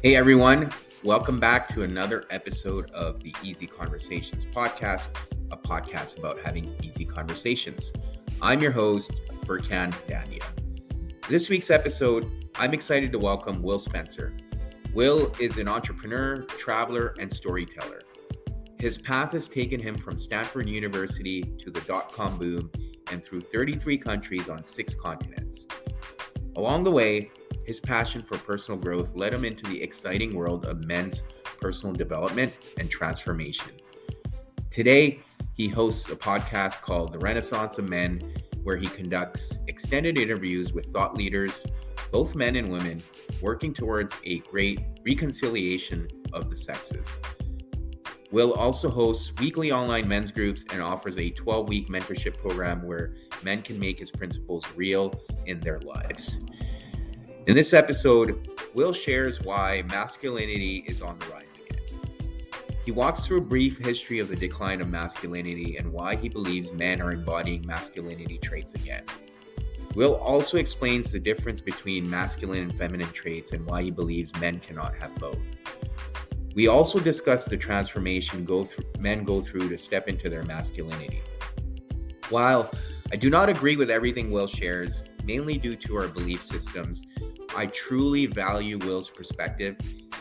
Hey everyone, welcome back to another episode of the Easy Conversations podcast, a podcast about having easy conversations. I'm your host, Furkan Dandia. This week's episode, I'm excited to welcome Will Spencer. Will is an entrepreneur, traveler, and storyteller. His path has taken him from Stanford University to the Dotcom Boom and through 33 countries on 6 continents. Along the way, his passion for personal growth led him into the exciting world of men's personal development and transformation. Today, he hosts a podcast called The Renaissance of Men, where he conducts extended interviews with thought leaders, both men and women, working towards a great reconciliation of the sexes. Will also hosts weekly online men's groups and offers a 12-week mentorship program where men can make his principles real in their lives. In this episode, Will shares why masculinity is on the rise again. He walks through a brief history of the decline of masculinity and why he believes men are embodying masculinity traits again. Will also explains the difference between masculine and feminine traits and why he believes men cannot have both. We also discuss the transformation men go through to step into their masculinity. While I do not agree with everything Will shares, mainly due to our belief systems, I truly value Will's perspective,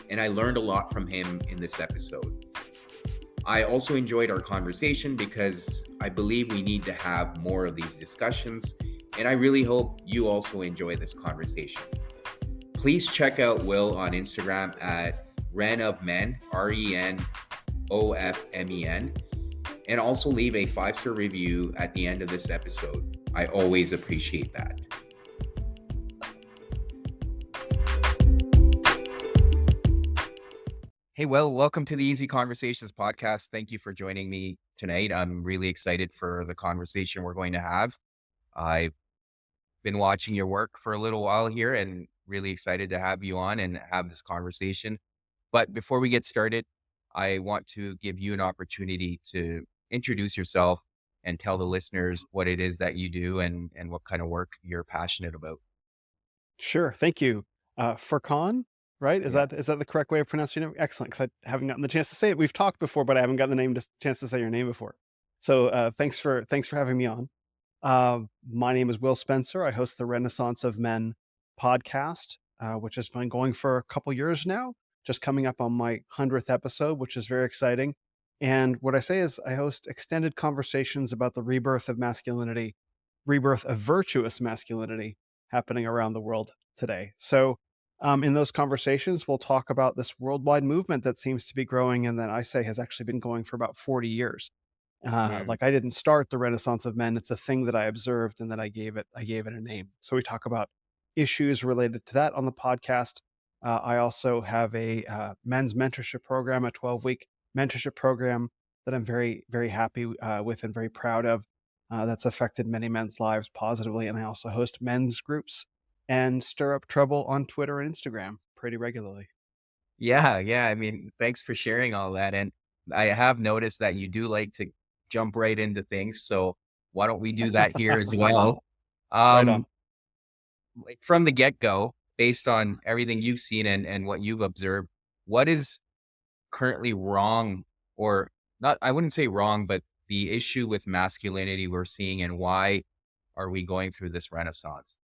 and I learned a lot from him in this episode. I also enjoyed our conversation because I believe we need to have more of these discussions, and I really hope you also enjoy this conversation. Please check out Will on Instagram at renofmen, RENOFMEN, and also leave a 5-star review at the end of this episode. I always appreciate that. Hey, Will, welcome to the Easy Conversations podcast. Thank you for joining me tonight. I'm really excited for the conversation we're going to have. I've been watching your work for a little while here and really excited to have you on and have this conversation. But before we get started, I want to give you an opportunity to introduce yourself and tell the listeners what it is that you do and what kind of work you're passionate about. Sure. Thank you. Furkan, right? Is Yeah. that the correct way of pronouncing your name? Excellent. Because I haven't gotten the chance to say it. We've talked before, but I haven't gotten the chance to say your name before. So thanks for having me on. My name is Will Spencer. I host the Renaissance of Men podcast, which has been going for a couple years now. Just coming up on my 100th episode, which is very exciting. And what I say is I host extended conversations about the rebirth of masculinity, rebirth of virtuous masculinity happening around the world today. So in those conversations, we'll talk about this worldwide movement that seems to be growing and that I say has actually been going for about 40 years. Like I didn't start the Renaissance of Men. It's a thing that I observed and that I gave it a name. So we talk about issues related to that on the podcast. I also have a men's mentorship program, a 12-week mentorship program that I'm very, very happy with and very proud of. That's affected many men's lives positively. And I also host men's groups and stir up trouble on Twitter and Instagram pretty regularly. Yeah. I mean, thanks for sharing all that. And I have noticed that you do like to jump right into things. So why don't we do that here as well? Right on. Um, like from the get-go, based on everything you've seen and what you've observed, what is currently wrong, or not, I wouldn't say wrong, but the issue with masculinity we're seeing, and why are we going through this renaissance?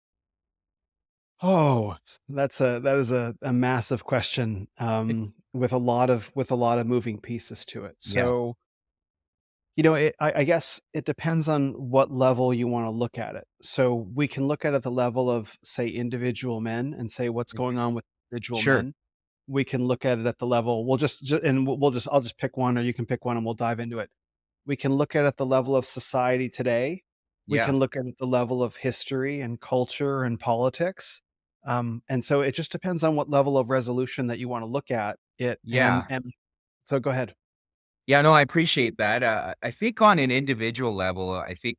Oh, that is a massive question with a lot of moving pieces to it. Yeah. So, I guess it depends on what level you want to look at it. So we can look at it at the level of, say, individual men and say what's Mhm. going on with individual Sure. men. We can look at it at the level. I'll just pick one, or you can pick one, and we'll dive into it. We can look at it at the level of society today. We Yeah. can look at it at the level of history and culture and politics. And so it just depends on what level of resolution that you want to look at it. Yeah. And so go ahead. Yeah, no, I appreciate that. I think on an individual level, I think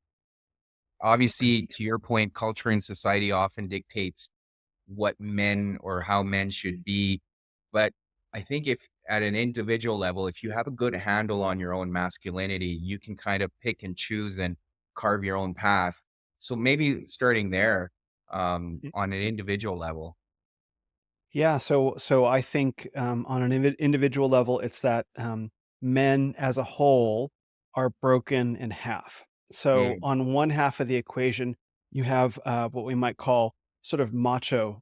obviously to your point, culture and society often dictates what men or how men should be. But I think if at an individual level, if you have a good handle on your own masculinity, you can kind of pick and choose and carve your own path. So maybe starting there, on an individual level. Yeah, so I think on an individual level, it's that men as a whole are broken in half. So Mm, on one half of the equation, you have what we might call sort of macho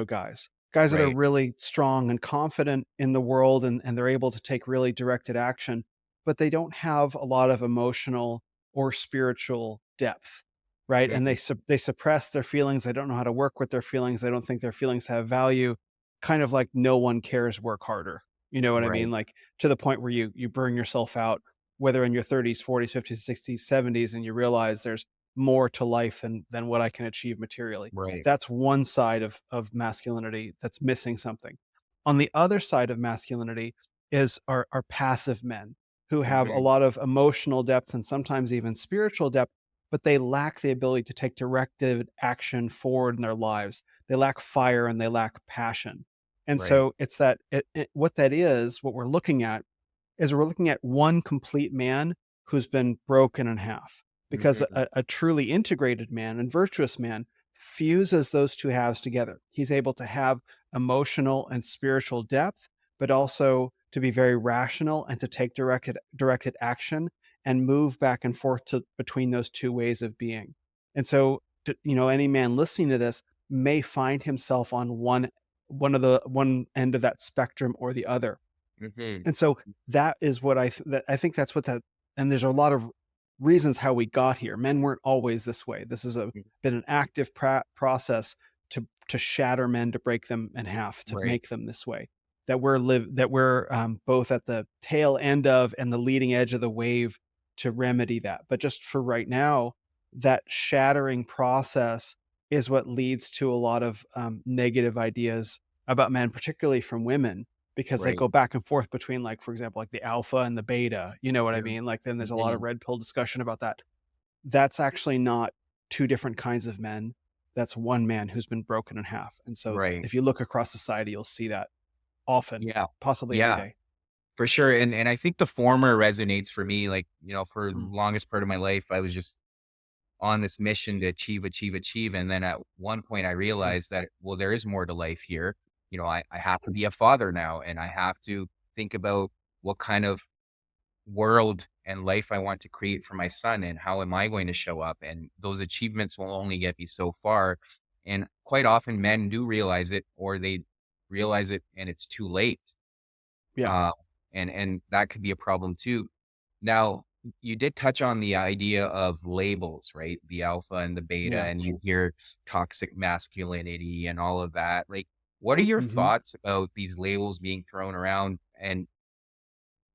guys, guys that are right, really strong and confident in the world, and they're able to take really directed action, but they don't have a lot of emotional or spiritual depth, right? And mhm, they suppress their feelings. They don't know how to work with their feelings. They don't think their feelings have value, kind of like no one cares, work harder. You know what I mean? right, Like to the point where you burn yourself out, whether in your 30s, 40s, 50s, 60s, 70s, and you realize there's more to life than what I can achieve materially. right, That's one side of masculinity that's missing something. On the other side of masculinity is our passive men who have a mhm, lot of emotional depth and sometimes even spiritual depth, but they lack the ability to take directed action forward in their lives. They lack fire and they lack passion. And right, so it's that what that is, what we're looking at is we're looking at one complete man who's been broken in half, because mhm, a truly integrated man and virtuous man fuses those two halves together. He's able to have emotional and spiritual depth, but also to be very rational and to take directed action and move back and forth between those two ways of being. And so, any man listening to this may find himself on one end of that spectrum or the other. mhm, And so that is what I think that's what that, and there's a lot of reasons how we got here. Men weren't always this way. This has mm, been an active process to shatter men, to break them in half, to right, make them this way. That we're both at the tail end of and the leading edge of the wave to remedy that. But just for right now, that shattering process is what leads to a lot of negative ideas about men, particularly from women, because they right, go back and forth between, like, for example, like the alpha and the beta, you know what I mm, mean? Like, then there's a lot of mhm, red pill discussion about that. That's actually not two different kinds of men. That's one man who's been broken in half. And so right, if you look across society, you'll see that often, yeah, possibly every yeah. day. For sure, and I think the former resonates for me, like, for the Mm, longest part of my life, I was just on this mission to achieve, achieve, achieve, and then at one point I yeah. realized that, well, there is more to life here. I have to be a father now, and I have to think about what kind of world and life I want to create for my son, and how am I going to show up, and those achievements will only get me so far, and quite often men do realize it, or they realize it and it's too late. Yeah. Uh, and that could be a problem too. Now, you did touch on the idea of labels, right? The alpha and the beta, Yeah. and you hear toxic masculinity and all of that. Like, what are your Hmm. thoughts about these labels being thrown around? And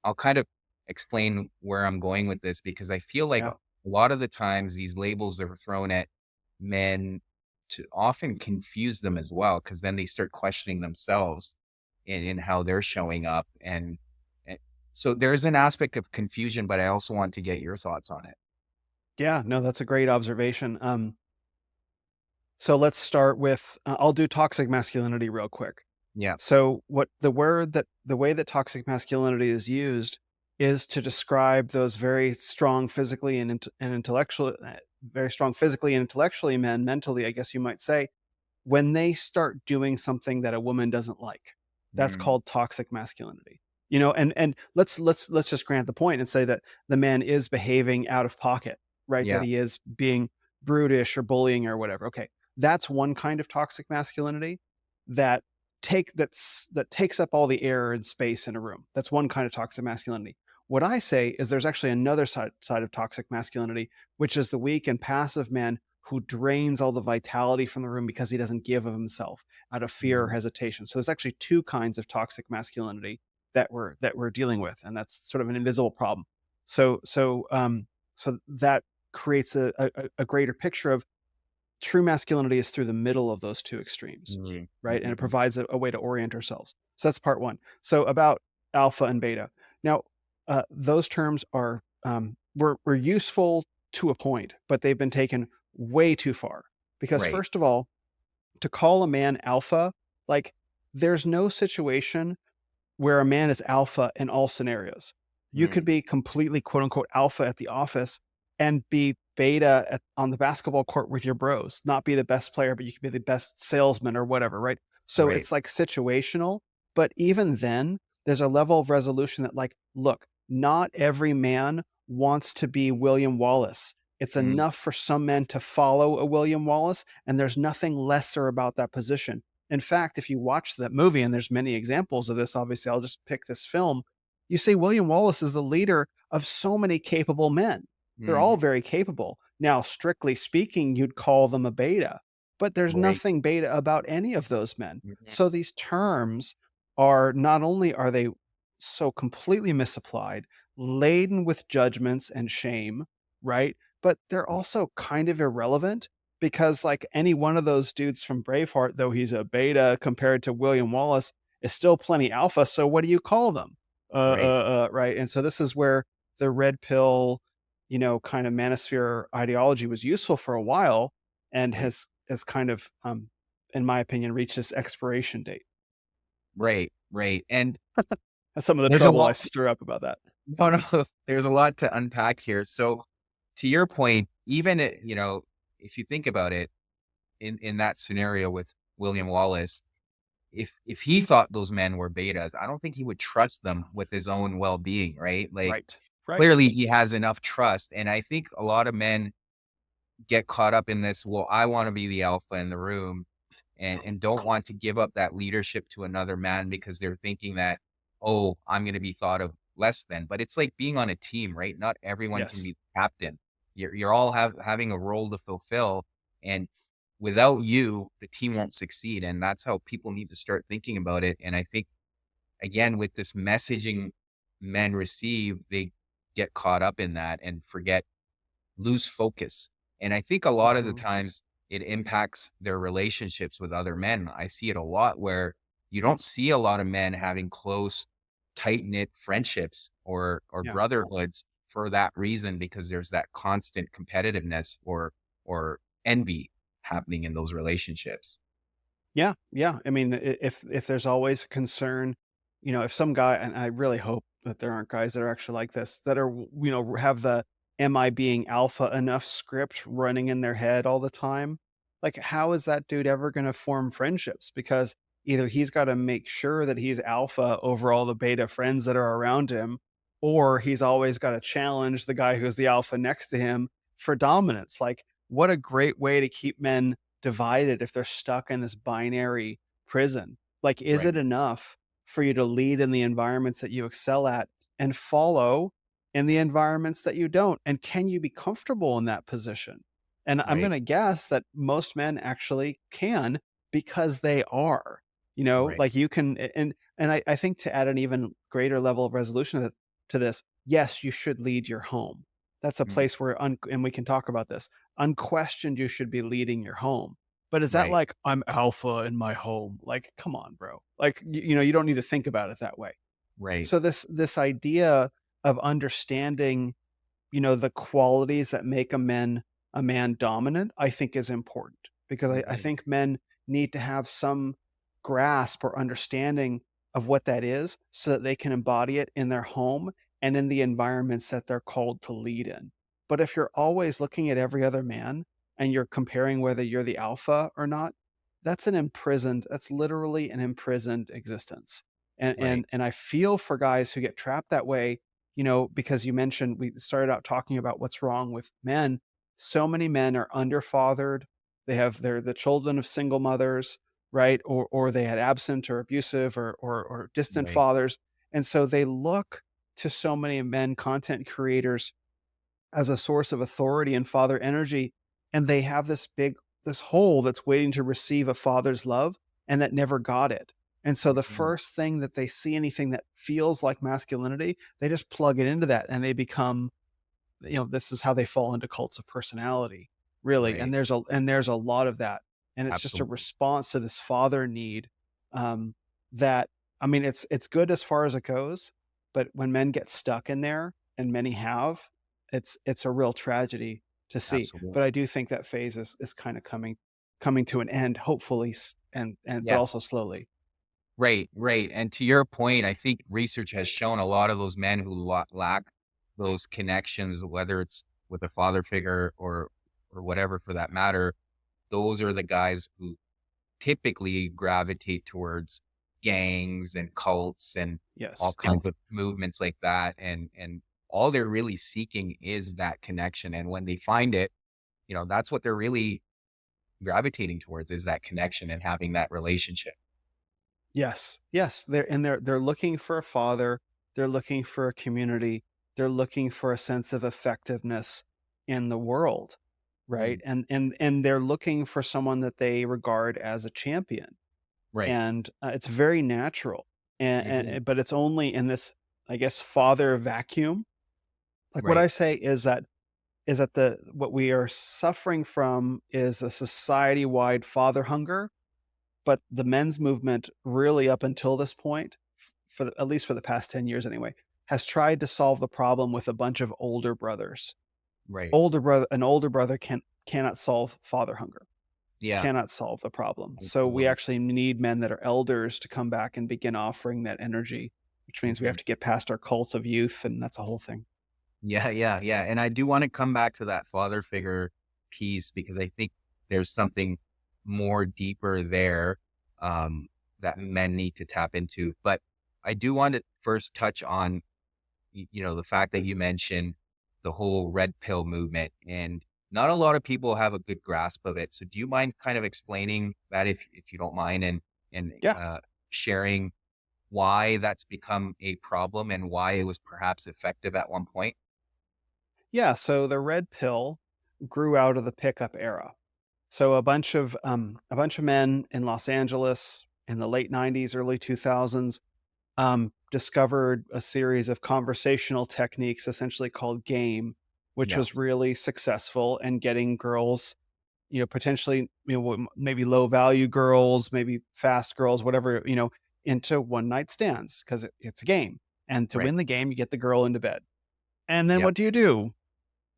I'll kind of explain where I'm going with this, because I feel like Yeah. a lot of the times these labels are thrown at men to often confuse them as well, because then they start questioning themselves in how they're showing up. And so there's an aspect of confusion, but I also want to get your thoughts on it. Yeah. No, that's a great observation. So let's start with, I'll do toxic masculinity real quick. Yeah. So the way that toxic masculinity is used is to describe those very strong physically and intellectually, very strong physically and intellectually men, mentally, I guess you might say, when they start doing something that a woman doesn't like. That's Mm, called toxic masculinity. And let's just grant the point and say that the man is behaving out of pocket, right? That yeah. he is being brutish or bullying or whatever. Okay. That's one kind of toxic masculinity that that takes up all the air and space in a room. That's one kind of toxic masculinity. What I say is there's actually another side of toxic masculinity, which is the weak and passive man who drains all the vitality from the room because he doesn't give of himself out of fear or Mm, hesitation. So there's actually two kinds of toxic masculinity that we're dealing with, and that's sort of an invisible problem. So that creates a greater picture of true masculinity is through the middle of those two extremes, mm, right? And it mhm, provides a way to orient ourselves. So that's part one. So about alpha and beta. Now, those terms were useful to a point, but they've been taken way too far. Because right. first of all, to call a man alpha, like, there's no situation where a man is alpha in all scenarios. You could Mm, be completely quote unquote alpha at the office and be beta on the basketball court with your bros, not be the best player, but you could be the best salesman or whatever, right? So Right. it's like situational, but even then, there's a level of resolution that, like, look, not every man wants to be William Wallace. It's Mhm. enough for some men to follow a William Wallace, and there's nothing lesser about that position. In fact, if you watch that movie, and there's many examples of this, obviously, I'll just pick this film. You see, William Wallace is the leader of so many capable men. They're all Mhm. very capable. Now, strictly speaking, you'd call them a beta, but there's Right. nothing beta about any of those men. Mhm. So these terms are, not only are they so completely misapplied, laden with judgments and shame, right? But they're also kind of irrelevant because, like, any one of those dudes from Braveheart, though he's a beta compared to William Wallace, is still plenty alpha. So what do you call them? Right. Right. And so this is where the red pill, kind of manosphere ideology was useful for a while, and Right. has kind of, in my opinion, reached its expiration date. Right. Right. And That's some of the there's a trouble I lot. stir up about that. No, no, there's a lot to unpack here. So to your point, even if you think about it in that scenario with William Wallace, if he thought those men were betas, I don't think he would trust them with his own well-being, right? Like Right. Right. clearly he has enough trust. And I think a lot of men get caught up in this, well, I want to be the alpha in the room and don't want to give up that leadership to another man because they're thinking that, oh, I'm going to be thought of less than. But it's like being on a team, right? Not everyone can Yes. be the captain. You're all having a role to fulfill, and without you, the team won't succeed. And that's how people need to start thinking about it. And I think again with this messaging men receive, they get caught up in that and lose focus. And I think a lot of the Mhm. times it impacts their relationships with other men. I see it a lot where you don't see a lot of men having close, tight-knit friendships or Yeah. brotherhoods for that reason, because there's that constant competitiveness or envy happening in those relationships. Yeah, yeah. I mean, if there's always a concern, if some guy, and I really hope that there aren't guys that are actually like this, that are, have the "Am I being alpha enough?" script running in their head all the time. Like, how is that dude ever going to form friendships? Because either he's got to make sure that he's alpha over all the beta friends that are around him, or he's always got to challenge the guy who's the alpha next to him for dominance. Like, what a great way to keep men divided if they're stuck in this binary prison. Like, is Right, it enough for you to lead in the environments that you excel at and follow in the environments that you don't? And can you be comfortable in that position? And I'm going right, to guess that most men actually can, because they are, right. like, you can. And I think, to add an even greater level of resolution to this, yes, you should lead your home. That's a Mhm. place where, and we can talk about this, unquestioned, you should be leading your home. But is that Right, like, I'm alpha in my home? Like, come on, bro. Like, you don't need to think about it that way. right. So this idea of understanding, the qualities that make a man dominant, I think, is important, because I Mhm. think men need to have some grasp or understanding of what that is, so that they can embody it in their home and in the environments that they're called to lead in. But if you're always looking at every other man and you're comparing whether you're the alpha or not, that's literally an imprisoned existence. And Right. I feel for guys who get trapped that way, because you mentioned, we started out talking about what's wrong with men. So many men are underfathered. They're the children of single mothers, right? Or they had absent or abusive or distant Right. fathers. And so they look to so many men, content creators, as a source of authority and father energy. And they have this hole that's waiting to receive a father's love, and that never got it. And so the Mhm. first thing that they see, anything that feels like masculinity, they just plug it into that, and they become, this is how they fall into cults of personality, really. Right. And there's a lot of that. And it's just a Absolutely. response to this father need, um, that, I mean, it's good as far as it goes, but when men get stuck in there, and many have, it's a real tragedy to see. But Absolutely. I do think that phase is kind of coming to an end, hopefully, and but Yeah. also slowly. Right, right. And to your point, I think research has shown a lot of those men who lack those connections, whether it's with a father figure or whatever for that matter, those are the guys who typically gravitate towards gangs and cults and all Yes. kinds of movements like that. And all they're really seeking is that connection. And when they find it, that's what they're really gravitating towards, is that connection and having that relationship. Yes. Yes. They're looking for a father. They're looking for a community. They're looking for a sense of effectiveness in the world, right? Mm, And they're looking for someone that they regard as a champion. right. And it's very natural. Hmm. But it's only in this, I guess, father vacuum. Like what Right. I say is that the what we are suffering from is a society-wide father hunger, but the men's movement really up until this point, at least for the past 10 years anyway, has tried to solve the problem with a bunch of older brothers. Right. An older brother cannot solve father hunger, Yeah. cannot solve the problem. So we Absolutely. actually need men that are elders to come back and begin offering that energy, which means we have Hmm. to get past our cults of youth, and that's a whole thing. Yeah. Yeah. Yeah. And I do want to come back to that father figure piece, because I think there's something more deeper there, um, that men need to tap into. But I do want to first touch on, the fact that you mentioned the whole red pill movement, and not a lot of people have a good grasp of it. So do you mind kind of explaining that, if you don't mind, and Yeah. sharing why that's become a problem and why it was perhaps effective at one point? Yeah. So the red pill grew out of the pickup era. So a bunch of men in Los Angeles in the late 90s, early 2000s discovered a series of conversational techniques, essentially called game, which Yeah. was really successful in getting girls, potentially, maybe low value girls, maybe fast girls, whatever, into one night stands because it's a game. And to Right. win the game, you get the girl into bed. And then Yeah. what do you do?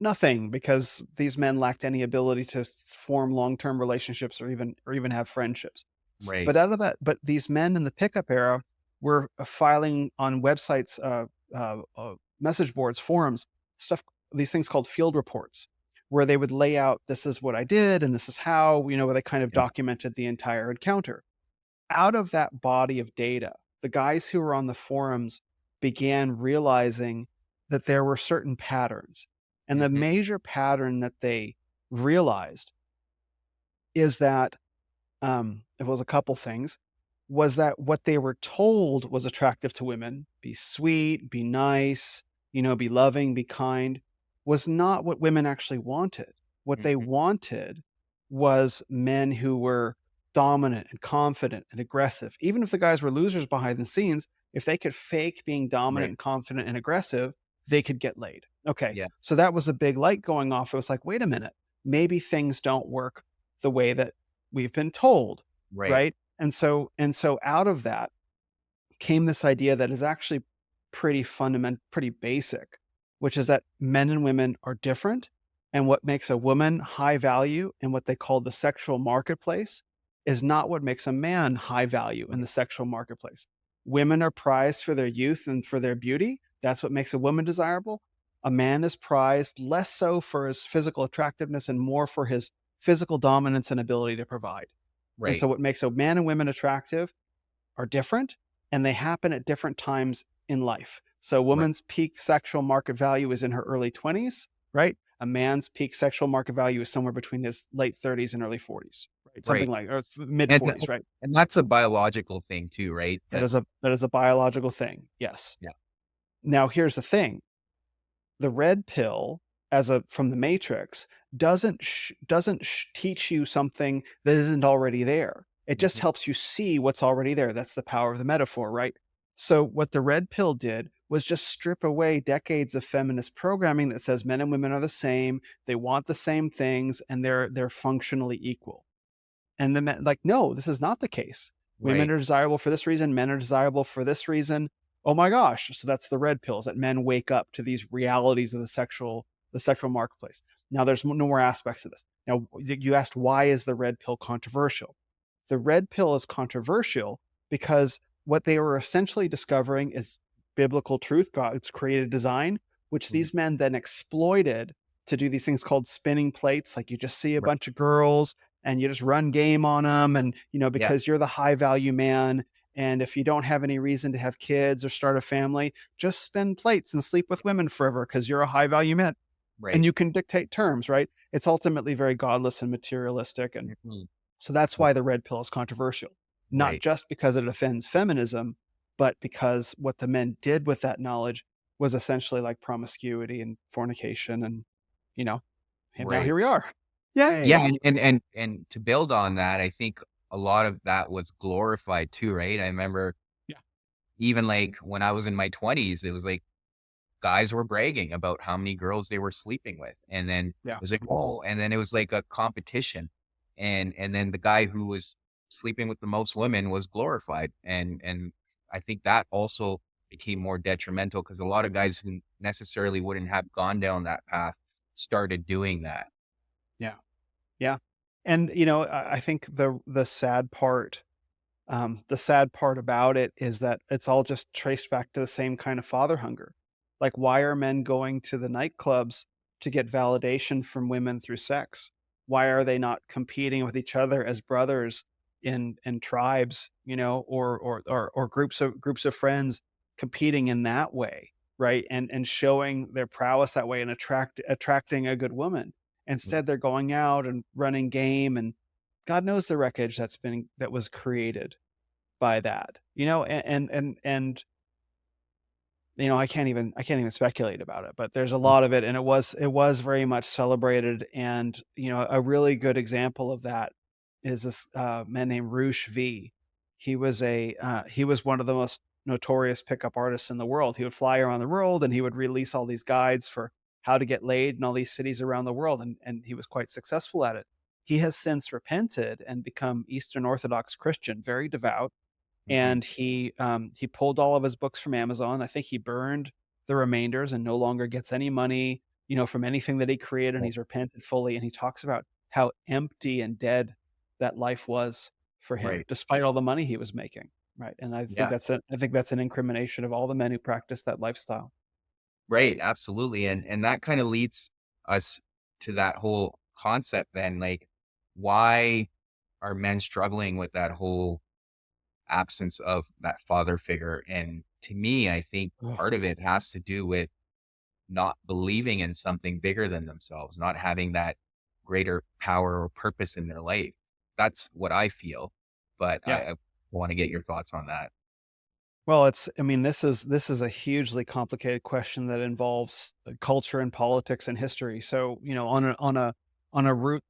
Nothing, because these men lacked any ability to form long-term relationships or even have friendships. Right. But these men in the pickup era were filing on websites, message boards, forums, stuff, these things called field reports, where they would lay out, this is what I did and this is how, where they kind of Yeah. documented the entire encounter. Out of that body of data, the guys who were on the forums began realizing that there were certain patterns. And the Hmm. major pattern that they realized is that it was a couple things, was that what they were told was attractive to women, be sweet, be nice, be loving, be kind, was not what women actually wanted. What they Hmm. wanted was men who were dominant and confident and aggressive. Even if the guys were losers behind the scenes, if they could fake being dominant Right. and confident and aggressive, they could get laid. Okay. Yeah. So that was a big light going off. It was like, wait a minute, maybe things don't work the way that we've been told, Right. right? And so out of that came this idea that is actually pretty fundamental, pretty basic, which is that men and women are different. And what makes a woman high value in what they call the sexual marketplace is not what makes a man high value in Right. the sexual marketplace. Women are prized for their youth and for their beauty. That's what makes a woman desirable. A man is prized less so for his physical attractiveness and more for his physical dominance and ability to provide. And Right. so what makes a man and women attractive are different, and they happen at different times in life. So a Right. woman's peak sexual market value is in her early 20s, right? A man's peak sexual market value is somewhere between his late 30s and early 40s, right? Something Right. like, or mid And 40s, right? and that's a biological thing too, right? That is a biological thing. Yes. Yeah. Now here's the thing. The red pill, as a from the matrix, doesn't teach you something that isn't already there. It just Mhm. helps you see what's already there. That's the power of the metaphor, right? So what the red pill did was just strip away decades of feminist programming that says men and women are the same, they want the same things, and they're functionally equal. And the men, like, no, this is not the case. Women Right. are desirable for this reason, men are desirable for this reason. Oh my gosh. So that's the red pills, that men wake up to these realities of the sexual marketplace. Now there's no more aspects of this. Now you asked, why is the red pill controversial? The red pill is controversial because what they were essentially discovering is biblical truth, God's created design, which Mhm. these men then exploited to do these things called spinning plates. Like, you just see a Right. bunch of girls and you just run game on them. And, Yeah. because you're the high value man. And if you don't have any reason to have kids or start a family, just spin plates and sleep with women forever because you're a high value man and Right. you can dictate terms, right? It's ultimately very godless and materialistic. And Mhm. so that's why the red pill is controversial, not Right. just because it offends feminism, but because what the men did with that knowledge was essentially like promiscuity and fornication. You know, and now Right. here we are. Yeah, Yay. and to build on that, I think a lot of that was glorified too, right? I remember Yeah. even, like, when I was in my 20s, it was like guys were bragging about how many girls they were sleeping with, and then it Yeah. was like, "Whoa," and then it was like a competition, and then the guy who was sleeping with the most women was glorified, and I think that also became more detrimental because a lot of guys who necessarily wouldn't have gone down that path started doing that. Yeah. Yeah. And, I think the sad part about it is that it's all just traced back to the same kind of father hunger. Like, why are men going to the nightclubs to get validation from women through sex? Why are they not competing with each other as brothers in tribes, or groups of friends competing in that way, right? And showing their prowess that way and attracting a good woman. Instead, they're going out and running game, and God knows the wreckage that was created by that, and I can't even speculate about it, but there's a lot of it, and it was very much celebrated. And a really good example of that is this man named Roosh V. He was one of the most notorious pickup artists in the world. He would fly around the world and he would release all these guides for how to get laid in all these cities around the world, and he was quite successful at it. He has since repented and become Eastern Orthodox Christian, very devout, Mhm. and he pulled all of his books from Amazon. I think he burned the remainders and no longer gets any money, from anything that he created. And Right. he's repented fully, and he talks about how empty and dead that life was for him, Right. despite all the money he was making. Right, and Yeah. I think that's an incrimination of all the men who practice that lifestyle. Right, absolutely, and that kinda leads us to that whole concept then, like, why are men struggling with that whole absence of that father figure? And to me, I think Ugh. part of it has to do with not believing in something bigger than themselves, not having that greater power or purpose in their life. That's what I feel, but Yeah. I wanna get your thoughts on that. Well, this is a hugely complicated question that involves culture and politics and history. So, on a root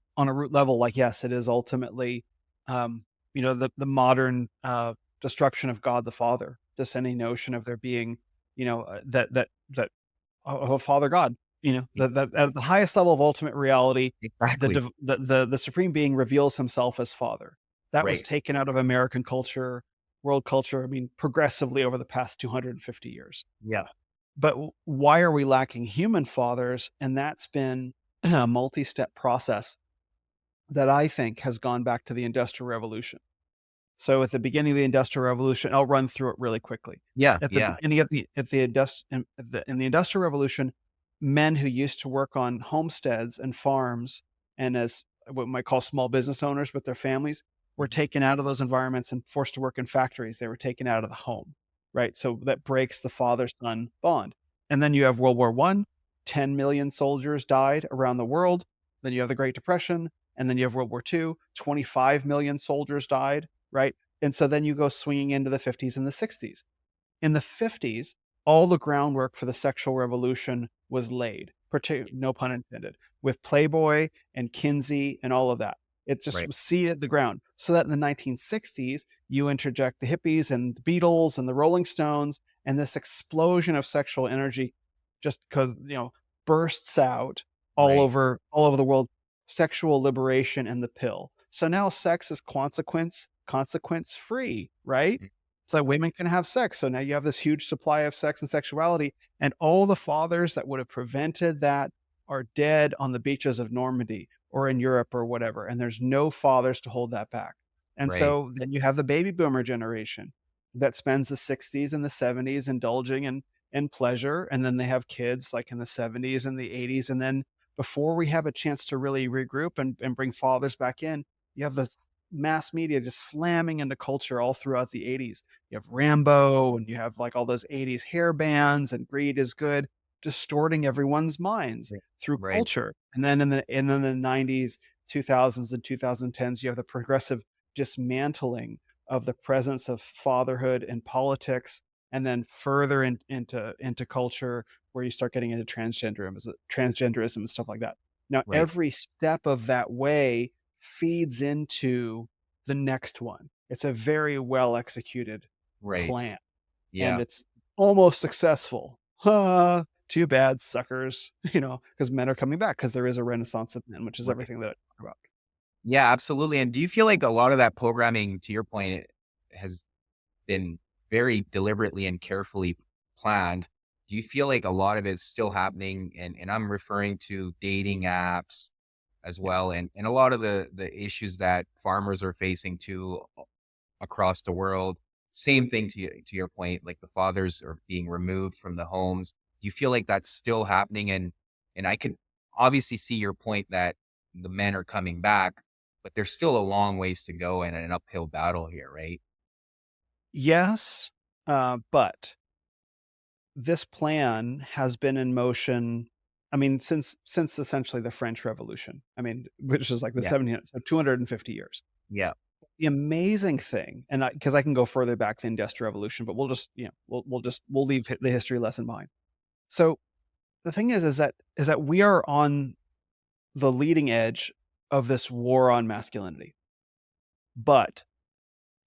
level, like, yes, it is ultimately, the modern destruction of God the Father. This any notion of there being, that of a Father God. Yeah, That at the highest level of ultimate reality, exactly. the supreme being reveals himself as Father. That was Right, taken out of American culture, world culture, I mean, progressively over the past 250 years. yeah, But why are we lacking human fathers? And that's been a multi-step process that I think has gone back to the Industrial Revolution. So at the beginning of the Industrial Revolution, I'll run through it really quickly. yeah, At the yeah, beginning of the at the indust in the Industrial Revolution, men who used to work on homesteads and farms and as what we might call small business owners with their families were mhm, taken out of those environments and forced to work in factories. They were taken out of the home, right? So that breaks the father-son bond. And then you have World War I, 10 million soldiers died around the world. Then you have the Great Depression, and then you have World War II, 25 million soldiers died, right? And so then you go swinging into the 50s and the 60s. In the 50s, all the groundwork for the sexual revolution was laid, no pun intended, with Playboy and Kinsey and all of that. It just right, was seeded the ground. So that in the 1960s, you interject the hippies and the Beatles and the Rolling Stones, and this explosion of sexual energy just because, bursts out right, all over the world, sexual liberation and the pill. So now sex is consequence free, right? mm, So women can have sex. So now you have this huge supply of sex and sexuality, and all the fathers that would have prevented that are dead on the beaches of Normandy or in Europe or whatever. And there's no fathers to hold that back. And right, so then you have the baby boomer generation that spends the 60s and the 70s indulging in pleasure. And then they have kids like in the 70s and the 80s. And then before we have a chance to really regroup and bring fathers back in, You have the mass media just slamming into culture all throughout the 80s. You have Rambo and you have like all those 80s hair bands and greed is good, distorting everyone's minds Right. through Right. culture. And then in the 90s, 2000s and 2010s, you have the progressive dismantling of the presence of fatherhood in politics, and then further into culture where you start getting into transgenderism and stuff like that. Now, Right. every step of that way feeds into the next one. It's a very well executed Right. plan, and Yeah. it's almost successful. Too bad, suckers, because men are coming back because there is a renaissance of men, which is Right. everything that I talk about. Yeah, absolutely. And do you feel like a lot of that programming, to your point, it has been very deliberately and carefully planned? Do you feel like a lot of it's still happening? And I'm referring to dating apps as Yeah. well, and a lot of the issues that farmers are facing too across the world. Same thing to your point, like the fathers are being removed from the homes. Do you feel like that's still happening? And I could obviously see your point that the men are coming back, but there's still a long ways to go and an uphill battle here, right? Yes, but this plan has been in motion. I mean, since essentially the French Revolution. I mean, which is like the Yeah. 1700s, so 250 years. Yeah. The amazing thing, and because I can go further back than the Industrial Revolution, but we'll just, we'll leave the history lesson behind. So the thing is that we are on the leading edge of this war on masculinity. But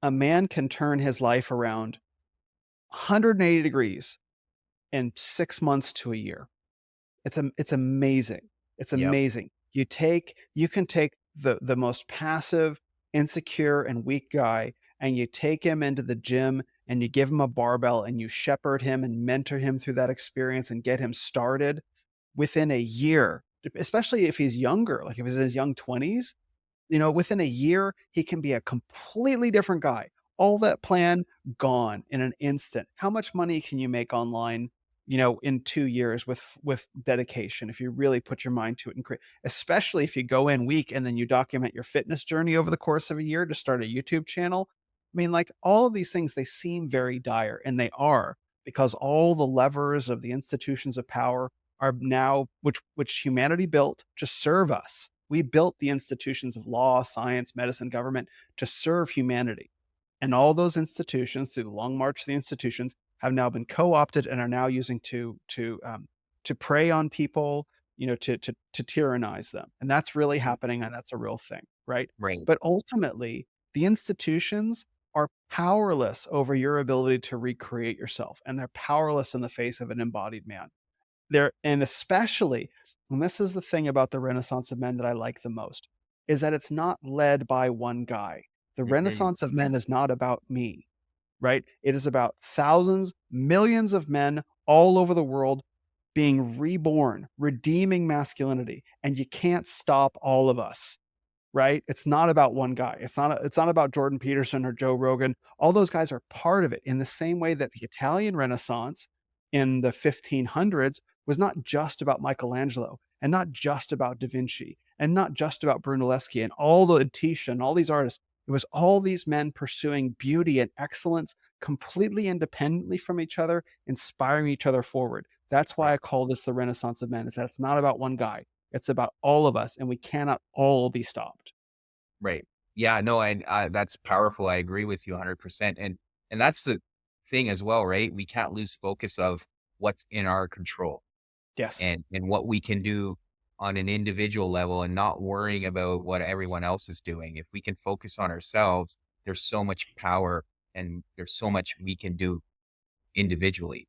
a man can turn his life around 180 degrees in 6 months to a year. It's amazing. It's Yep. amazing. You can take the most passive, insecure, and weak guy, and you take him into the gym and you give him a barbell and you shepherd him and mentor him through that experience and get him started within a year, especially if he's younger, like if he's in his young 20s, within a year, he can be a completely different guy. All that plan gone in an instant. How much money can you make online, in 2 years with dedication if you really put your mind to it and create, especially if you go in week and then you document your fitness journey over the course of a year to start a YouTube channel. I mean, like all of these things, they seem very dire, and they are because all the levers of the institutions of power are now which humanity built to serve us. We built the institutions of law, science, medicine, government to serve humanity. And all those institutions, through the long march of the institutions, have now been co-opted and are now using to prey on people, to tyrannize them. And that's really happening, and that's a real thing, right? Right. But ultimately, the institutions are powerless over your ability to recreate yourself, and they're powerless in the face of an embodied man. And especially, and this is the thing about the Renaissance of Men that I like the most, is that it's not led by one guy. The Hmm. Renaissance of Men is not about me, right? It is about thousands, millions of men all over the world being reborn, redeeming masculinity. And you can't stop all of us, right? It's not about one guy. It's not about Jordan Peterson or Joe Rogan. All those guys are part of it, in the same way that the Italian Renaissance in the 1500s was not just about Michelangelo and not just about Da Vinci and not just about Brunelleschi and all the Titian and all these artists. It was all these men pursuing beauty and excellence completely independently from each other, inspiring each other forward. That's why Right. I call this the Renaissance of Men, is that it's not about one guy. It's about all of us, and we cannot all be stopped. Right. Yeah, no, and that's powerful. I agree with you 100%. And that's the thing as well, right? We can't lose focus of what's in our control Yes. and what we can do on an individual level and not worrying about what everyone else is doing. If we can focus on ourselves, there's so much power and there's so much we can do individually.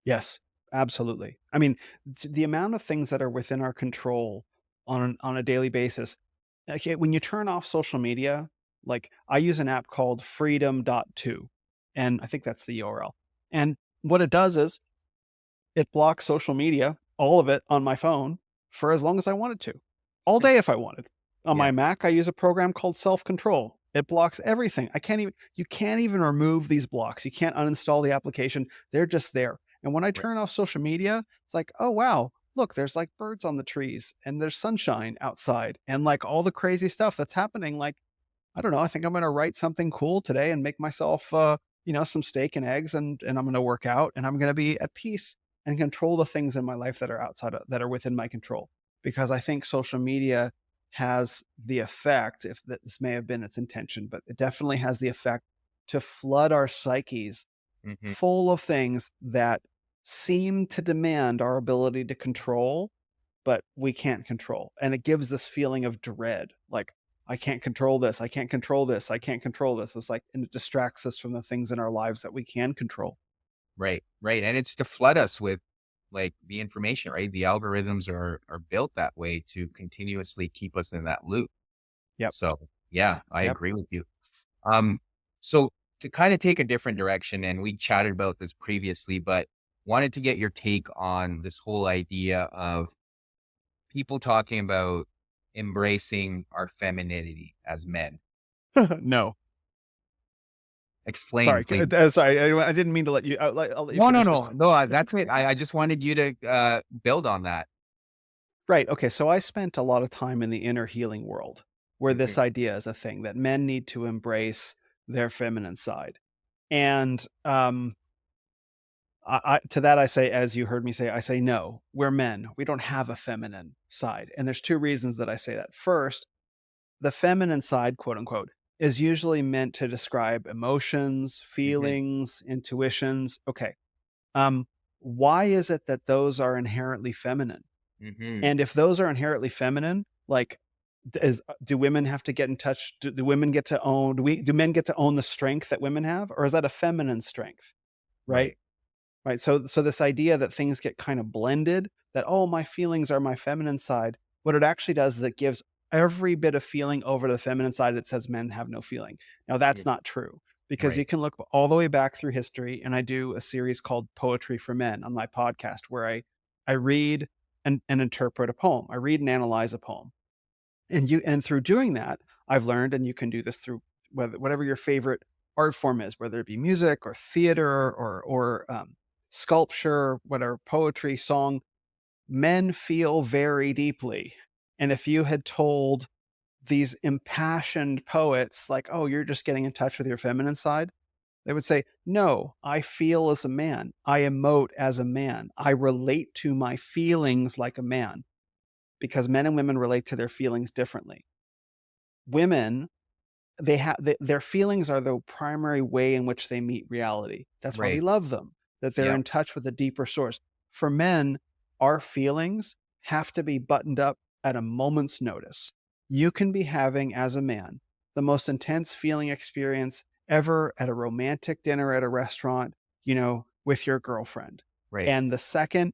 Yes, absolutely. I mean, the amount of things that are within our control on a daily basis. Okay, when you turn off social media, like I use an app called freedom.to, and I think that's the URL. And what it does is it blocks social media, all of it on my phone for as long as I wanted to. All day if I wanted. On Yeah. my Mac, I use a program called Self-Control. It blocks everything. You can't even remove these blocks. You can't uninstall the application. They're just there. And when I Right. turn off social media, it's like, oh wow, look, there's like birds on the trees and there's sunshine outside and like all the crazy stuff that's happening. Like I don't know, I think I'm going to write something cool today and make myself, some steak and eggs, and I'm going to work out, and I'm going to be at peace and control the things in my life that are that are within my control. Because I think social media has the effect, if this may have been its intention, but it definitely has the effect to flood our psyches Hmm. full of things that seem to demand our ability to control, but we can't control. And it gives this feeling of dread, like, I can't control this. I can't control this. I can't control this. It's like, and it distracts us from the things in our lives that we can control. Right, right, and it's to flood us with, like, the information, right? The algorithms are built that way to continuously keep us in that loop. Yep. So, yeah, I Yep. agree with you. Um, so to kind of take a different direction, and we chatted about this previously, but wanted to get your take on this whole idea of people talking about embracing our femininity as men. No, Explain, sorry. please. Sorry. I didn't mean to let you, I'll let you No, no, finish the no, no. question. That's it. I just wanted you to build on that. Right. Okay. So I spent a lot of time in the inner healing world where Hmm. this idea is a thing that men need to embrace their feminine side. And to that I say, as you heard me say, I say no. We're men. We don't have a feminine side, and there's two reasons that I say that. First, the feminine side, quote unquote, is usually meant to describe emotions, Hmm. feelings, intuitions. Okay. Um, why is it that those are inherently feminine? Hmm. And if those are inherently feminine, like, do women have to get in touch? Do women get to own? Do men get to own the strength that women have, or is that a feminine strength? Right. Right, Right. So this idea that things get kind of blended, that, oh, my feelings are my feminine side. What it actually does is it gives every bit of feeling over to the feminine side. It says men have no feeling. Now that's mm, not true, because you right, can look all the way back through history. And I do a series called Poetry for Men on my podcast where I read and interpret a poem. I read and analyze a poem. And through doing that, I've learned, and you can do this through whatever your favorite art form is, whether it be music or theater or sculpture, whatever, poetry, song. Men feel very deeply, and if you had told these impassioned poets, like, "Oh, you're just getting in touch with your feminine side," they would say, "No, I feel as a man. I emote as a man. I relate to my feelings like a man," because men and women relate to their feelings differently. Women, they have their feelings are the primary way in which they meet reality. That's why we right. love them, that they're Yep. in touch with a deeper source. For men, our feelings have to be buttoned up at a moment's notice. You can be having, as a man, the most intense feeling experience ever at a romantic dinner at a restaurant, with your girlfriend. Right, And the second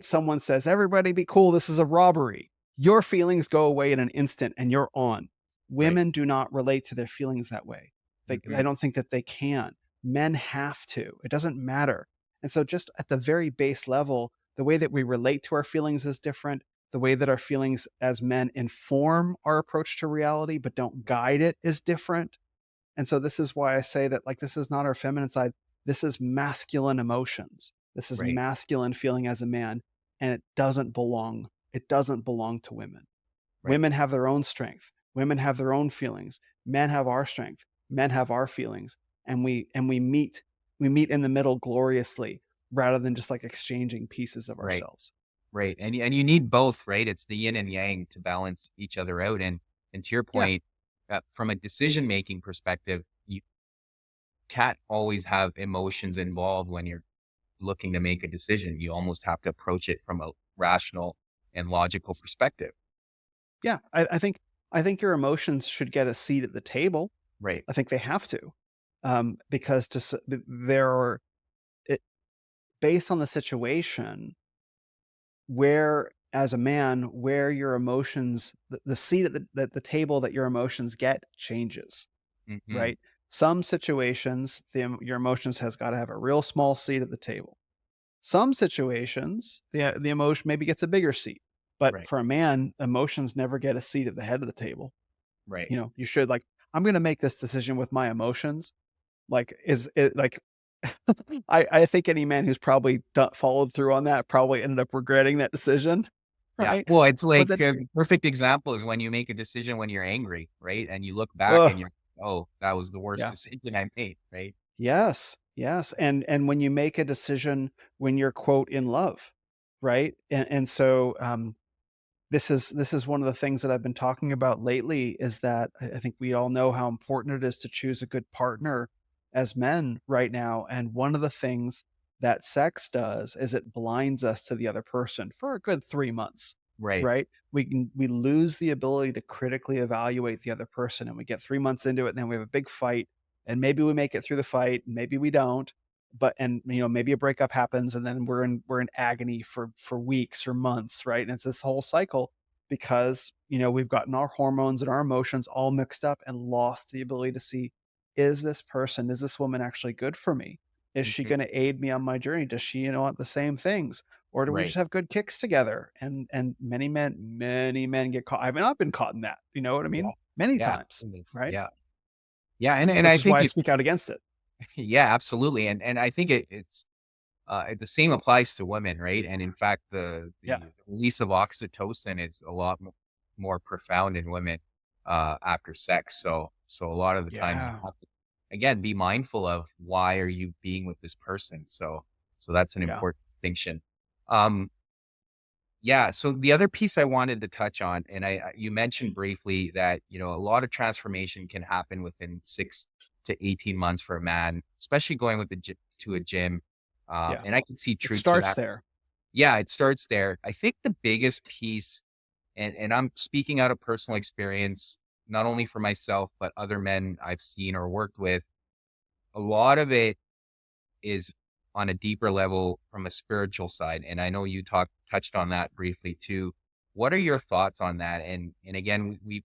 someone says, "Everybody be cool, this is a robbery," your feelings go away in an instant and you're on. right. Women do not relate to their feelings that way. I Hmm. don't think that they can. Men have to. It doesn't matter. And so, just at the very base level, the way that we relate to our feelings is different. The way that our feelings as men inform our approach to reality, but don't guide it, is different. And so, this is why I say that, like, this is not our feminine side. This is masculine emotions. This is Right, masculine feeling as a man. And it doesn't belong. It doesn't belong to women. right, Women have their own strength. Women have their own feelings. Men have our strength. Men have our feelings. And we meet in the middle gloriously, rather than just like exchanging pieces of right, ourselves. right. And you need both, right? It's the yin and yang to balance each other out. And to your Yeah. point, from a decision making perspective, you can't always have emotions involved when you're looking to make a decision. You almost have to approach it from a rational and logical perspective. Yeah. I think your emotions should get a seat at the table. Right. I think they have to. Because there are it, based on the situation, where, as a man, where your emotions, the seat at the table that your emotions get changes. Hmm. Right? Some situations, your emotions has got to have a real small seat at the table. Some situations, the emotion maybe gets a bigger seat. But Right. for a man, emotions never get a seat at the head of the table. Right. You should, like, I'm going to make this decision with my emotions. Like, is it like, I think any man who's probably followed through on that probably ended up regretting that decision. Yeah. right? Well, it's But like that, a perfect example is when you make a decision when you're angry, right? And you look back and ugh, you're, oh, that was the worst yeah. decision I made, right? Yes, yes, and when you make a decision when you're, quote, "in love," right? And so, this is one of the things that I've been talking about lately is that I think we all know how important it is to choose a good partner as men right now, and one of the things that sex does is it blinds us to the other person for a good 3 months, Right. right? We lose the ability to critically evaluate the other person, and we get 3 months into it, and then we have a big fight, and maybe we make it through the fight, maybe we don't, but maybe a breakup happens, and then we're in agony for weeks or months, right? And it's this whole cycle because we've gotten our hormones and our emotions all mixed up and lost the ability to see, is this woman actually good for me? Is she Mhm. going to aid me on my journey? Does she want the same things, or do we just Right. have good kicks together? And many men get caught. I mean, I've been caught in that, you know what I Yeah. mean, many Yeah. times, Absolutely. right? Yeah. Yeah. And Which I is why think I it, speak out against it. yeah, absolutely. And I think it's, the same applies to women, right? And in fact, Yeah, the release of oxytocin is a lot more profound in women after sex. So a lot of the times you yeah, have to again be mindful of why are you being with this person. So that's an yeah, important distinction. Um, yeah. So the other piece I wanted to touch on, and you mentioned briefly that a lot of transformation can happen within 6 to 18 months for a man, especially going with to a gym. yeah. And I can see It truth to starts that. there. Yeah, it starts there. I think the biggest piece, and I'm speaking out of personal experience, not only for myself but other men I've seen or worked with. A lot of it is on a deeper level from a spiritual side, and I know you touched on that briefly too. What are your thoughts on that? And again, we've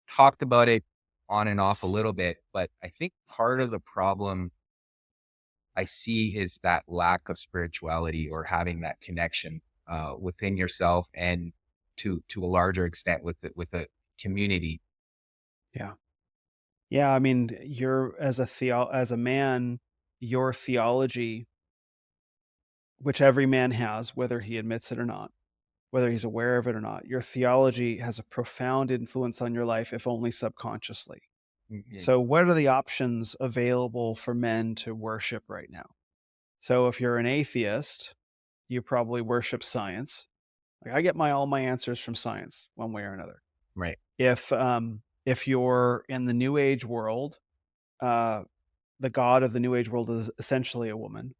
talked about it on and off a little bit, but I think part of the problem I see is that lack of spirituality or having that connection within yourself and to a larger extent with a community. Yeah. Yeah, I mean, you're as a man, your theology, which every man has, whether he admits it or not, whether he's aware of it or not, your theology has a profound influence on your life, if only subconsciously. Mhm. So, what are the options available for men to worship right now? So, if you're an atheist, you probably worship science. Like I get all my answers from science, one way or another. Right. If you're in the New Age world, uh, the god of the New Age world is essentially a woman.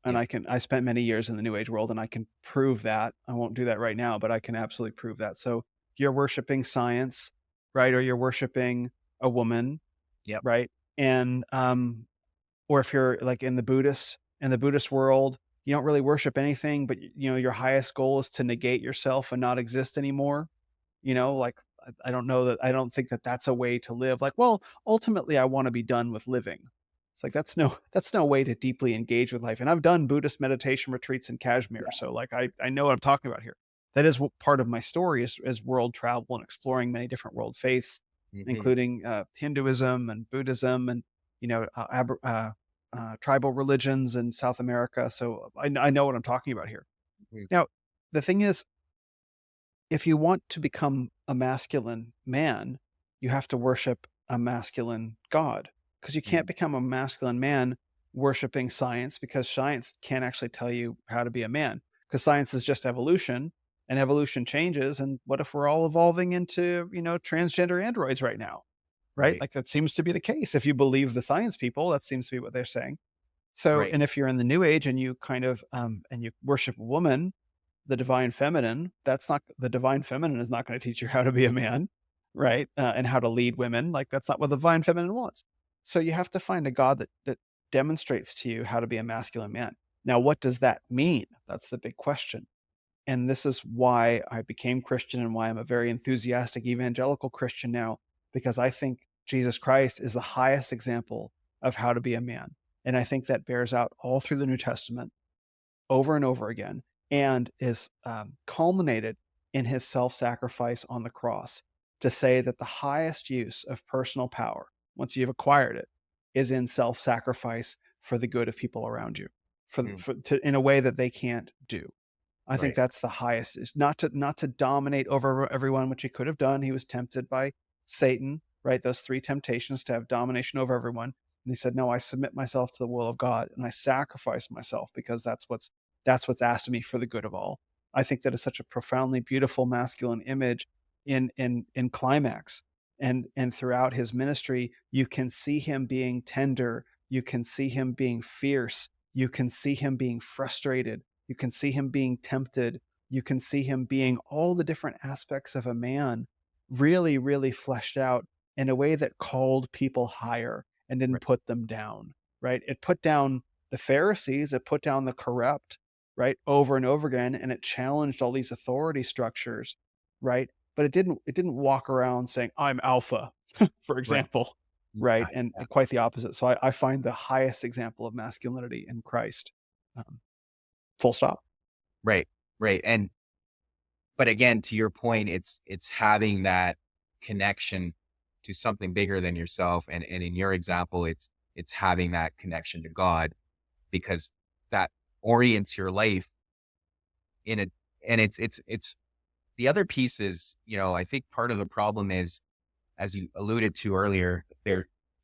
And Yep. I spent many years in the New Age world, and I can prove that. I won't do that right now, but I can absolutely prove that. So you're worshiping science, right? Or you're worshiping a woman, Yep. right? And or if you're like in the Buddhist world, you don't really worship anything, but your highest goal is to negate yourself and not exist anymore. Like I don't know that I don't think that that's a way to live. Like, well, ultimately, I want to be done with living. It's like that's no way to deeply engage with life. And I've done Buddhist meditation retreats in Kashmir, Yeah. so like I know what I'm talking about here. That is what part of my story is world travel and exploring many different world faiths, Mhm. including Hinduism and Buddhism and tribal religions in South America. So I know what I'm talking about here. Mhm. Now, the thing is, if you want to become a masculine man, you have to worship a masculine god because you can't Mhm. become a masculine man worshiping science because science can't actually tell you how to be a man because science is just evolution and evolution changes. And what if we're all evolving into, transgender androids right now? Right? Right. Like that seems to be the case. If you believe the science people, that seems to be what they're saying. So, Right. and if you're in the new age and you kind of, and you worship a woman, the divine feminine, that's not the divine feminine is not going to teach you how to be a man, right? And how to lead women. Like that's not what the divine feminine wants. So you have to find a God that demonstrates to you how to be a masculine man. Now, what does that mean? That's the big question. And this is why I became Christian and why I'm a very enthusiastic evangelical Christian now, because I think Jesus Christ is the highest example of how to be a man. And I think that bears out all through the New Testament over and over again and is culminated in his self sacrifice on the cross to say that the highest use of personal power, once you've acquired it, is in self sacrifice for the good of people around you, Mm. in a way that they can't do. I think Right. that's the highest, is not to dominate over everyone, which he could have done. He was tempted by Satan, right? Those three temptations to have domination over everyone. And he said, no, I submit myself to the will of God and I sacrifice myself because that's what's asked of me for the good of all. I think that is such a profoundly beautiful masculine image in climax. And throughout his ministry, you can see him being tender, you can see him being fierce, you can see him being frustrated, you can see him being tempted, you can see him being all the different aspects of a man really, really fleshed out in a way that called people higher and didn't Right. put them down, right? It put down the Pharisees, it put down the corrupt, right, over and over again, and it challenged all these authority structures, right? But it didn't walk around saying, I'm alpha, for Right. example, right? Yeah. And Yeah. quite the opposite. So I find the highest example of masculinity in Christ. Um, Full stop. Right. Right. And but again, to your point, it's having that connection to something bigger than yourself. And in your example, it's having that connection to God, because that orients your life in a and it's the other piece is, I think part of the problem is, as you alluded to earlier,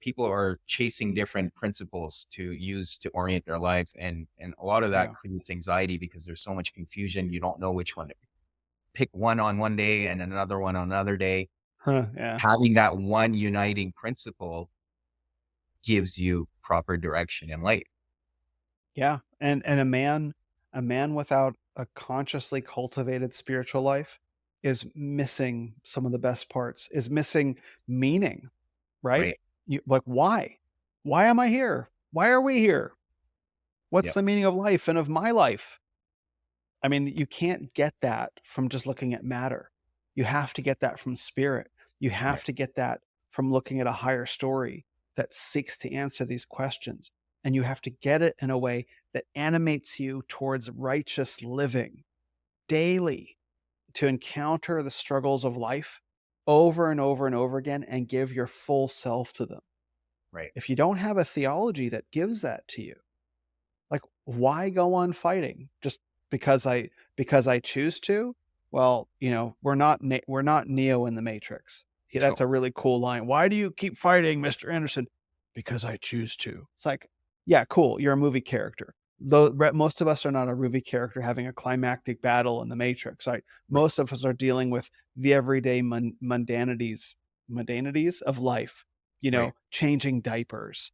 people are chasing different principles to use to orient their lives. And a lot of that Yeah. creates anxiety because there's so much confusion. You don't know which one to pick, one on one day and another one on another day. Huh, yeah. Having that one uniting principle gives you proper direction in life. Yeah. And a man without a consciously cultivated spiritual life is missing some of the best parts, is missing meaning, right? Right. You like, why? Why am I here? Why are we here? What's Yep. the meaning of life and of my life? I mean, you can't get that from just looking at matter. You have to get that from spirit. You have Right. to get that from looking at a higher story that seeks to answer these questions. And you have to get it in a way that animates you towards righteous living daily, to encounter the struggles of life over and over and over again and give your full self to them. Right. If you don't have a theology that gives that to you, like, why go on fighting just because I choose to? Well, we're not Neo in the Matrix. Sure. That's a really cool line. Why do you keep fighting, Mr. Anderson? Because I choose to. It's like, yeah, cool. You're a movie character. Though most of us are not a movie character having a climactic battle in the Matrix, right? Right. Most of us are dealing with the everyday mundanities of life. Right. Changing diapers,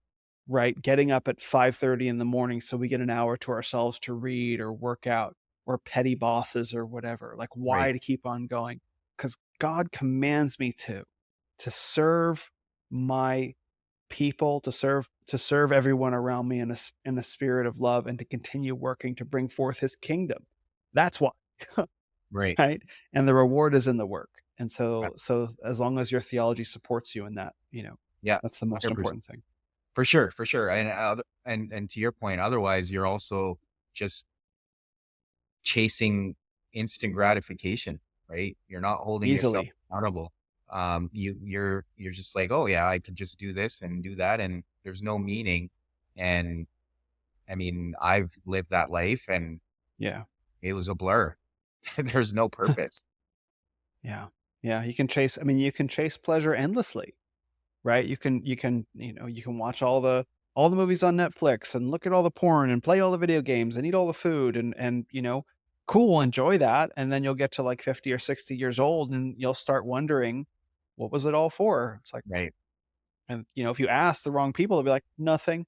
right? Getting up at 5:30 in the morning so we get an hour to ourselves to read or work out, or petty bosses or whatever. Like, Right. why to keep on going? Because God commands me to serve my people, to serve everyone around me in a spirit of love, and to continue working to bring forth his kingdom. That's why, Right. right? And the reward is in the work. And Uh, so as long as your theology supports you in that, Yeah. that's the most 100%. important thing. For sure. For sure. And to your point, otherwise you're also just chasing instant gratification, right? You're not holding yourself Easily. accountable. You're just like, oh yeah, I could just do this and do that, and there's no meaning. And I mean, I've lived that life, and Yeah. it was a blur. There's no purpose. Yeah. Yeah, you can chase pleasure endlessly, right? You can watch all the movies on Netflix and look at all the porn and play all the video games and eat all the food and cool, enjoy that. And then you'll get to like 50 or 60 years old and you'll start wondering, what was it all for? It's like, Right. and if you ask the wrong people, they'll be like, nothing.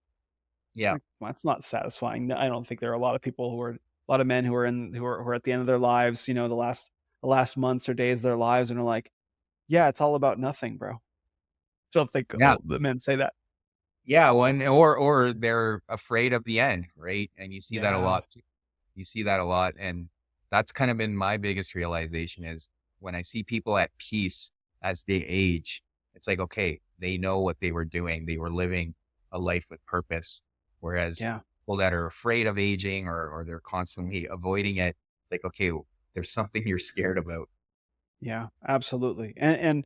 Yeah. Like, well, that's not satisfying. I don't think there are a lot of people a lot of men who are at the end of their lives, the last months or days of their lives, and are like, yeah, it's all about nothing, bro. Don't think Yeah. the men say that. Yeah. Or they're afraid of the end, right? And you see that a Yeah. lot too. You see that a lot. And that's kind of been my biggest realization is when I see people at peace as they age, it's like, okay, they know what they were doing. They were living a life with purpose. Whereas Yeah. people that are afraid of aging, or they're constantly avoiding it, it's like, okay, there's something you're scared about. Yeah, absolutely. And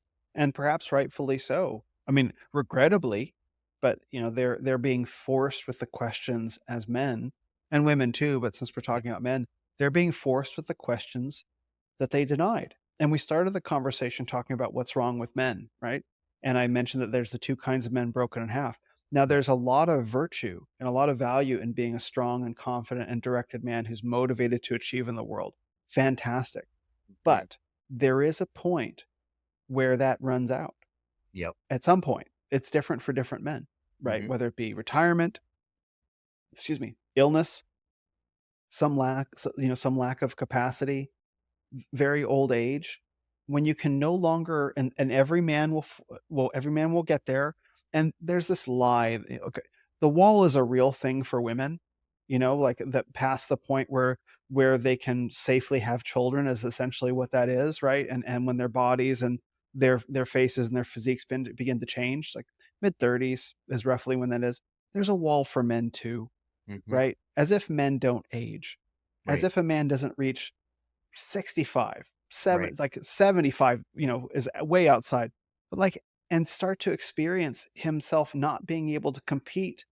perhaps rightfully so. I mean, regrettably, but they're being forced with the questions as men and women too, but since we're talking about men, They're being forced with the questions that they denied. And we started the conversation talking about what's wrong with men, right? And I mentioned that there's the two kinds of men broken in half. Now, there's a lot of virtue and a lot of value in being a strong and confident and directed man who's motivated to achieve in the world. Fantastic. But there is a point where that runs out. Yep. At some point. It's different for different men, right? Whether it be retirement, illness, some lack of capacity, very old age, when you can no longer, and every man will get there. And there's this lie. Okay, the wall is a real thing for women, like that, past the point where they can safely have children is essentially what that is, right? And when their bodies and their faces and their physiques begin to change, like mid-30s is roughly when that is. There's a wall for men too, right? As if men don't age, as if a man doesn't reach 65, like 75, is way outside, but like, and start to experience himself not being able to compete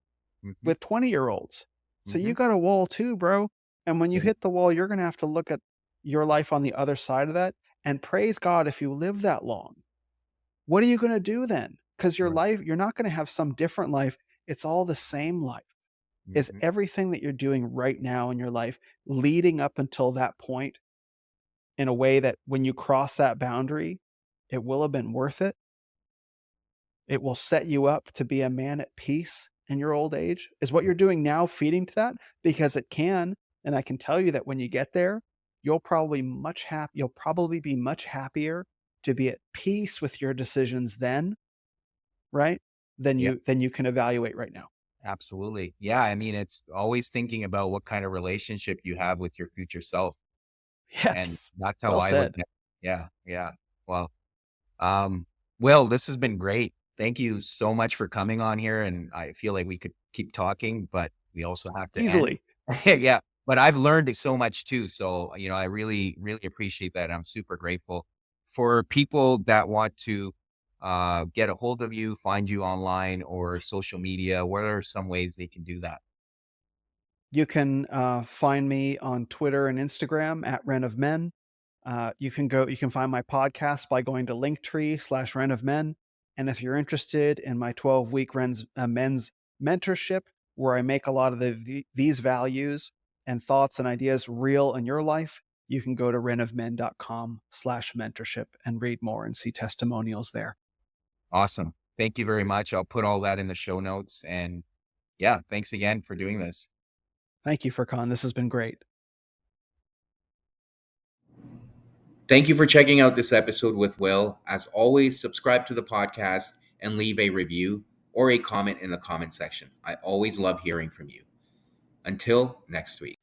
with 20-year-olds. So you got a wall too, bro. And when you hit the wall, you're going to have to look at your life on the other side of that, and praise God if you live that long. What are you going to do then? Because your life, you're not going to have some different life. It's all the same life. Is everything that you're doing right now in your life leading up until that point in a way that when you cross that boundary, it will have been worth it? It will set you up to be a man at peace in your old age? Is what you're doing now feeding to that? Because it can. And I can tell you that when you get there, you'll probably be much happier to be at peace with your decisions then, right? Than you can evaluate right now. Absolutely. Yeah. I mean, it's always thinking about what kind of relationship you have with your future self. And Yes. that's how Well I look said. at it. Yeah. Yeah. Well, Will, this has been great. Thank you so much for coming on here. And I feel like we could keep talking, but we also have to end. Easily. Yeah. But I've learned so much too. So, I really, really appreciate that. I'm super grateful. For people that want to get a hold of you, find you online or social media, what are some ways they can do that? You can find me on Twitter and Instagram at Ren of Men. You can find my podcast by going to Linktree/Ren of Men. And if you're interested in my 12-week men's mentorship, where I make a lot of these values and thoughts and ideas real in your life, you can go to renofmen.com/mentorship and read more and see testimonials there. Awesome. Thank you very much. I'll put all that in the show notes. And yeah, thanks again for doing this. Thank you, Furkan. This has been great. Thank you for checking out this episode with Will. As always, subscribe to the podcast and leave a review or a comment in the comment section. I always love hearing from you. Until next week.